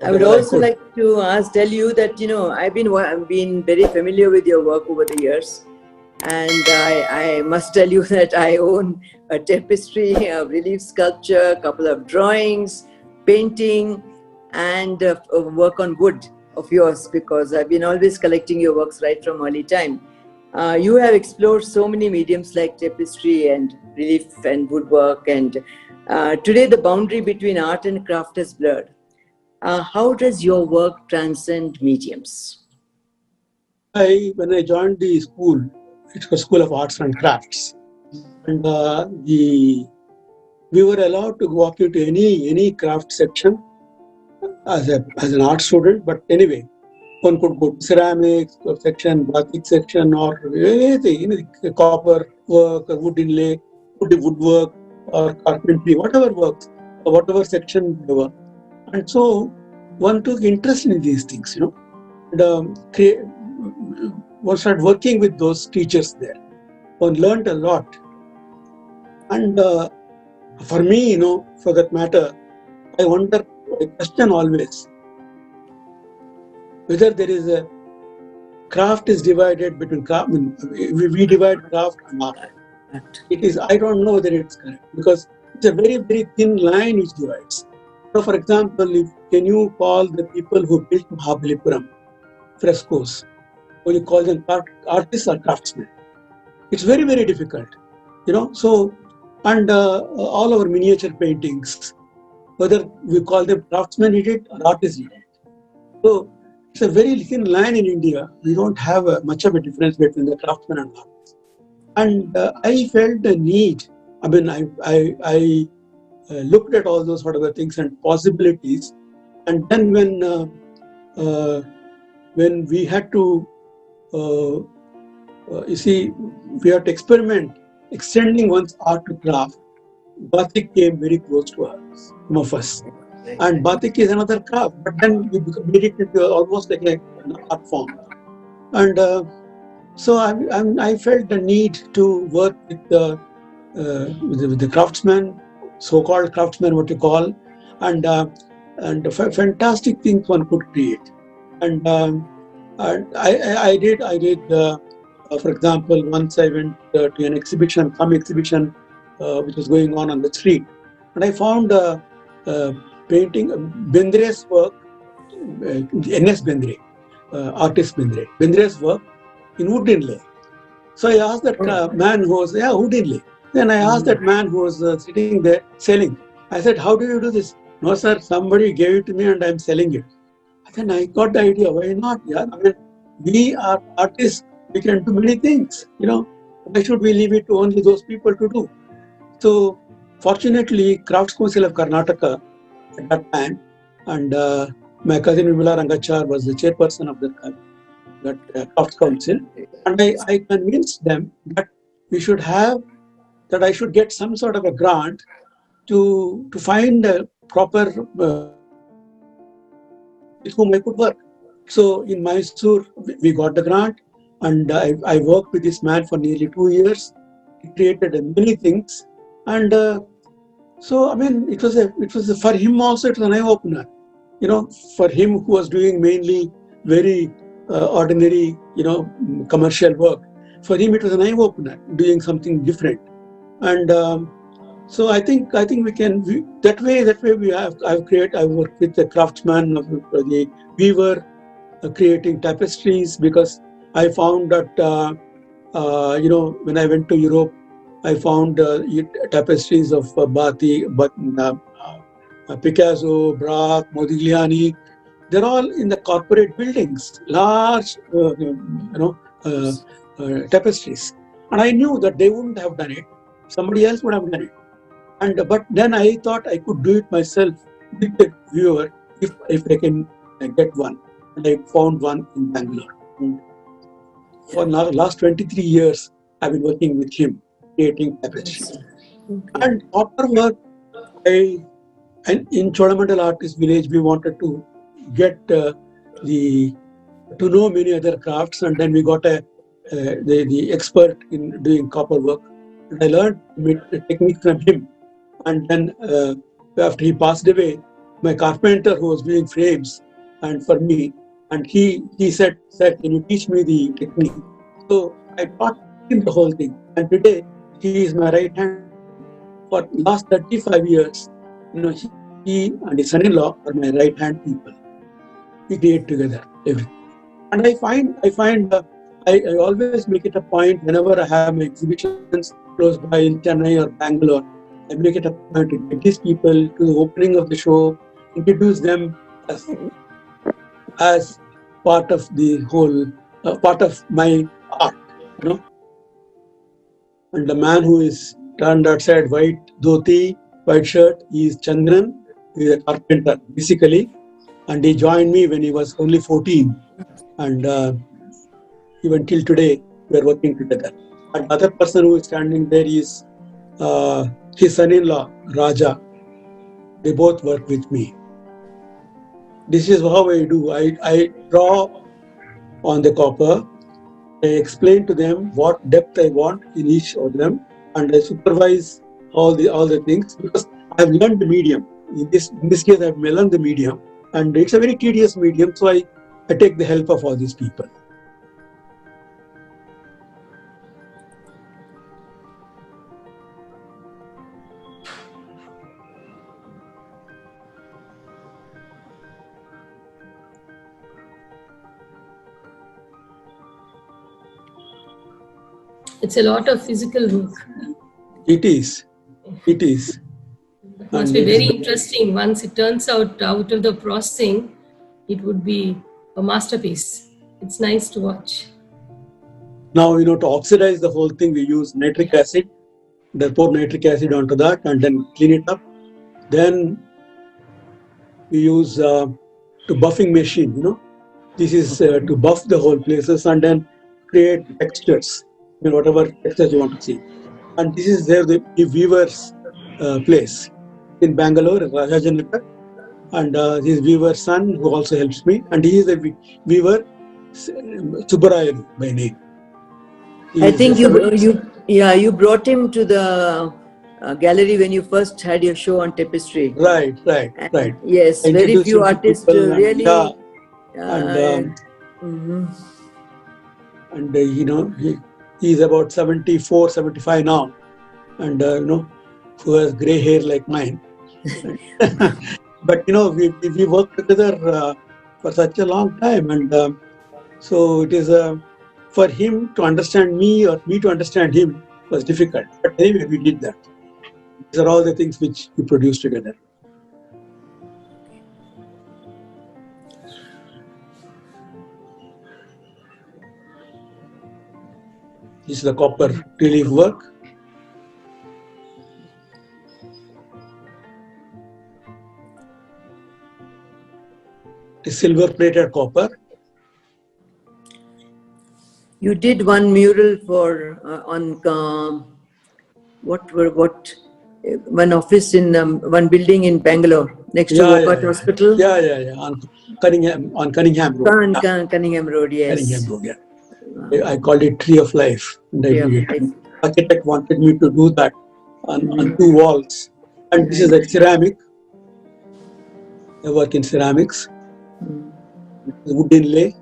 I would whatever I also could. like to tell you that I've been very familiar with your work over the years, and I must tell you that I own a tapestry, a relief sculpture, a couple of drawings, painting, and work on wood of yours, because I've been always collecting your works right from early time. You have explored so many mediums like tapestry and relief and woodwork, and today the boundary between art and craft is blurred. How does your work transcend mediums? When I joined the school, it was School of Arts and Crafts, and we were allowed to walk into any craft section as an art student. But anyway, one could go to ceramics section, batik section, or anything, copper work, or wood inlay, woodwork, or carpentry, whatever works, whatever section they were. And so one took interest in these things, and one started working with those teachers there. One learned a lot. And for me, for that matter, I question always whether there is a craft is divided between craft. We divide craft and art. It is, I don't know whether it's correct, because it's a very, very thin line which divides. So, for example, can you call the people who built Mahabalipuram frescoes, or you call them artists or craftsmen? It's very, very difficult, So, and all our miniature paintings, whether we call them craftsmen did it or artists did it. So, it's a very thin line in India. We don't have much of a difference between the craftsmen and artists. And I felt the need. I mean, I looked at all those whatever things and possibilities. And then when we had to, you see, we had to experiment extending one's art to craft, batik came very close to us, some of us. And batik is another craft, but then we made it into almost like an art form. And so I felt the need to work with the craftsmen, so-called craftsmen, what you call, and fantastic things one could create. And I did. For example, once I went to an exhibition, some exhibition which was going on the street, and I found a painting, Bendre's work, N.S. Bendre, artist Bendre. Bendre's work in wood inlay. So I asked that man who was, wood inlay. Then I asked that man who was sitting there selling. I said, how do you do this? No, sir, somebody gave it to me and I'm selling it. Then I got the idea, why not? Yeah, I mean, we are artists, we can do many things, Why should we leave it to only those people to do? So, fortunately, Crafts Council of Karnataka at that time, and my cousin Vimala Rangachar was the chairperson of that Crafts Council, and I convinced them that I should get some sort of a grant to find a proper with whom I could work. So in Mysore, we got the grant, and I worked with this man for nearly 2 years. He created many things, and so I mean, it was for him also it was an eye opener. For him who was doing mainly very ordinary, commercial work. For him, it was an eye opener, doing something different, and so I think we can that way I worked with the craftsman, the weaver, creating tapestries, because I found that when I went to Europe, I found tapestries of Picasso, Braque, Modigliani. They're all in the corporate buildings, large, tapestries. And I knew that they wouldn't have done it. Somebody else would have done it. But then I thought I could do it myself with the viewer if I can get one. And I found one in Bangalore. And for now, last 23 years, I've been working with him, creating tapestries. Okay. And afterward, and in Cholamandal Artist Village, we wanted to get to know many other crafts, and then we got the expert in doing copper work. And I learned the technique from him. And then after he passed away, my carpenter who was doing frames and for me, and he said, can you teach me the technique? So I taught him the whole thing, and today he is my right hand. For last 35 years, he and his son-in-law are my right hand people. We create together everything. And I always make it a point whenever I have my exhibitions close by in Chennai or Bangalore, I make it a point to get these people to the opening of the show, introduce them as part of the whole, part of my art, And the man who is turned outside white dhoti, white shirt, he is Chandran. He is a carpenter, basically. And he joined me when he was only 14. And even till today, we are working together. And the other person who is standing there is his son-in-law, Raja. They both work with me. This is how I do. I draw on the copper. I explain to them what depth I want in each of them, and I supervise all the things because I have learned the medium. In this case, I have learned the medium, and it's a very tedious medium. So I take the help of all these people. It's a lot of physical work. It is. It must be very interesting. Once it turns out of the processing, it would be a masterpiece. It's nice to watch. Now, to oxidize the whole thing, we use nitric acid. Then pour nitric acid onto that and then clean it up. Then we use to buffing machine, This is to buff the whole places and then create textures. Whatever textures you want to see. And this is there the weaver's place in Bangalore, Rajajanaka. And his weaver's son who also helps me. And he is a weaver, Subbarayan by name. I think you brought him to the gallery when you first had your show on tapestry. Right. Yes, very few artists really. He's about 74, 75 now, and who has grey hair like mine. But we worked together for such a long time, and so it is for him to understand me or me to understand him was difficult. But anyway, we did that. These are all the things which we produced together. This is the copper relief work. The silver plated copper. You did one mural for on one office in one building in Bangalore next to Wopat Hospital. Yeah. On Cunningham Road. Cunningham Road, yes. Cunningham Road, yeah. I called it Tree of Life. And the architect wanted me to do that on 2 walls. And this is a ceramic. I work in ceramics. Wood inlay.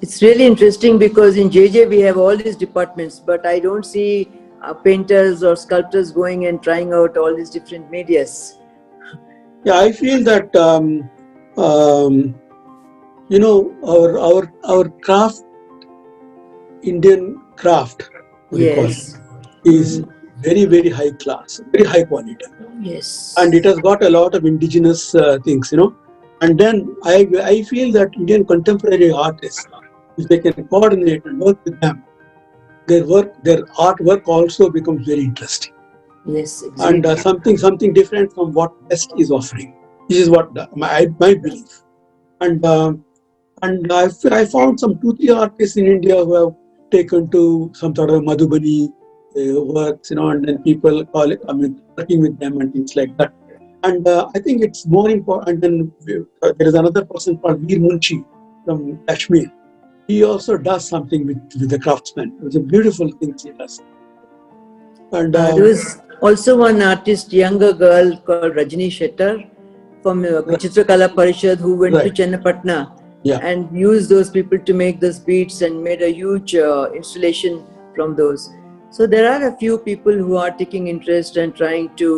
It's really interesting because in JJ we have all these departments, but I don't see painters or sculptors going and trying out all these different medias. Yeah, I feel that our craft, Indian craft, is very, very high class, very high quality. Yes. And it has got a lot of indigenous things, And then I feel that Indian contemporary artists, if they can coordinate and work with them, their artwork also becomes very interesting. Yes, exactly. And something different from what West is offering. This is what my belief. And I found some 2-3 artists in India who have taken to some sort of Madhubani works, and then people working with them and things like that. And I think it's more important. And then there is another person called Veer Munshi from Kashmir. He also does something with the craftsmen. It's a beautiful thing he does. And Also, one artist, younger girl called Rajini Shettar from Chitrakala Parishad, who went to Right. Chennapatna Yeah. and used those people to make those beads and made a huge installation from those. So there are a few people who are taking interest and trying to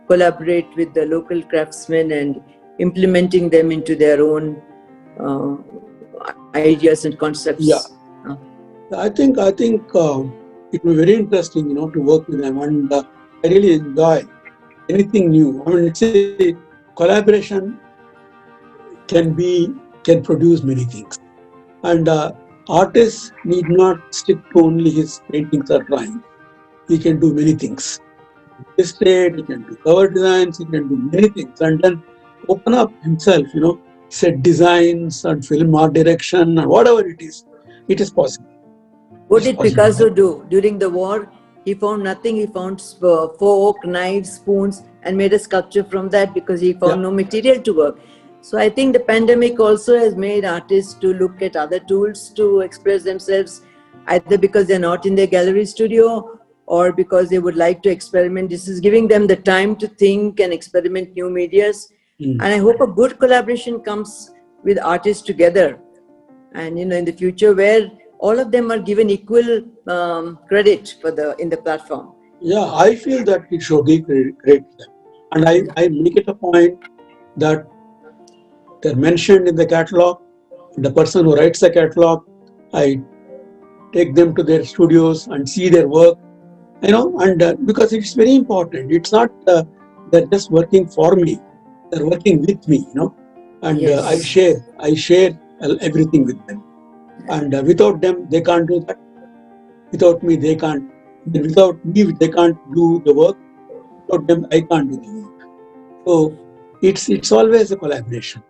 collaborate with the local craftsmen and implementing them into their own ideas and concepts. Yeah. I think it will be very interesting, to work with them, and I really enjoy anything new. I mean, it's a collaboration can produce many things, and artists need not stick to only his paintings or drawings. He can do many things. Illustrate, he can do cover designs, he can do many things, and then open up himself. Set designs and film art direction and whatever it is possible. What It's did possible. Picasso do during the war? He found nothing. He found fork, knives, spoons, and made a sculpture from that because he found no material to work. So I think the pandemic also has made artists to look at other tools to express themselves, either because they're not in their gallery studio or because they would like to experiment. This is giving them the time to think and experiment new medias. And I hope a good collaboration comes with artists together. And in the future, where all of them are given equal credit in the platform. Yeah, I feel that it should be great, and I make it a point that they're mentioned in the catalog. The person who writes the catalog, I take them to their studios and see their work, and because it's very important. It's not they're just working for me; they're working with me, and Yes. I share everything with them. And without them, they can't do that. Without me, they can't. Without me, they can't do the work. Without them, I can't do the work. So it's always a collaboration.